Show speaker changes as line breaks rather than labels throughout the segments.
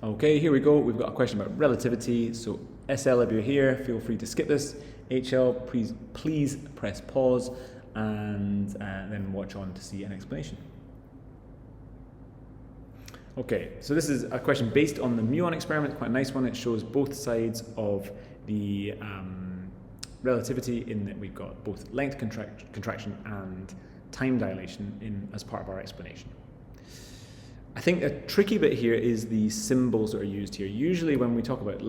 Okay, here we go. We've got a question about relativity. So SL, if you're here, feel free to skip this. HL, please press pause and then watch on to see an explanation. Okay, so this is a question based on the muon experiment, quite a nice one. It shows both sides of the relativity in that we've got both length contraction and time dilation as part of our explanation. I think a tricky bit here is the symbols that are used here. Usually when we talk about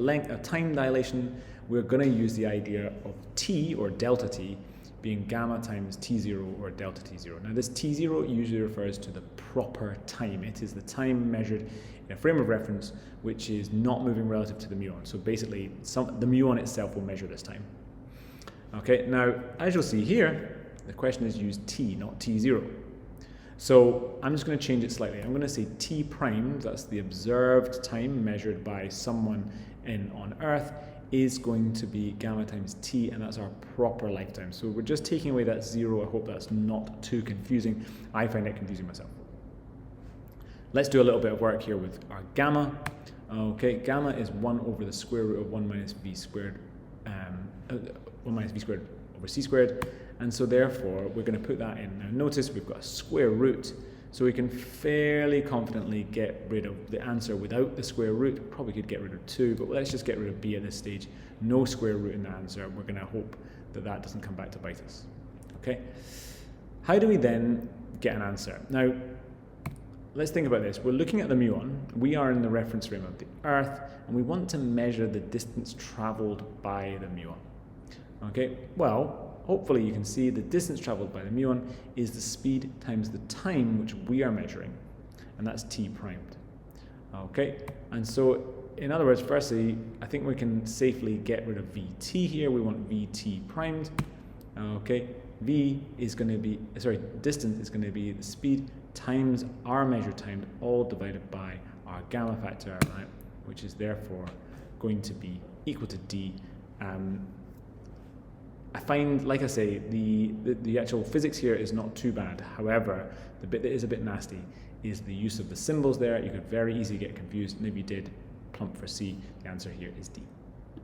time dilation, we're going to use the idea of T or delta T being gamma times T0 or delta T0. Now this T0 usually refers to the proper time. It is the time measured in a frame of reference which is not moving relative to the muon. So basically the muon itself will measure this time. Okay, now as you'll see here, the question is use T, not T0. So I'm just going to change it slightly. I'm going to say T prime, that's the observed time measured by someone on Earth, is going to be gamma times T, and that's our proper lifetime. So we're just taking away that 0. I hope that's not too confusing. I find it confusing myself. Let's do a little bit of work here with our gamma. Okay, gamma is 1 over the square root of 1 minus v squared, 1 minus v squared over c squared. And so therefore, we're going to put that in. Now notice we've got a square root, so we can fairly confidently get rid of the answer without the square root. Probably could get rid of 2, but let's just get rid of b at this stage. No square root in the answer. We're going to hope that that doesn't come back to bite us. Okay? How do we then get an answer? Now, let's think about this. We're looking at the muon. We are in the reference frame of the Earth, and we want to measure the distance traveled by the muon. Okay? Well, hopefully you can see the distance traveled by the muon is the speed times the time which we are measuring, and that's T primed. Okay, and so in other words, firstly, I think we can safely get rid of Vt here. We want Vt primed. Okay, V is going to be, distance is going to be the speed times our measured time, all divided by our gamma factor, right, which is therefore going to be equal to D. I find, like I say, the actual physics here is not too bad. However, the bit that is a bit nasty is the use of the symbols there. You could very easily get confused, and if you did, plump for C. The answer here is D.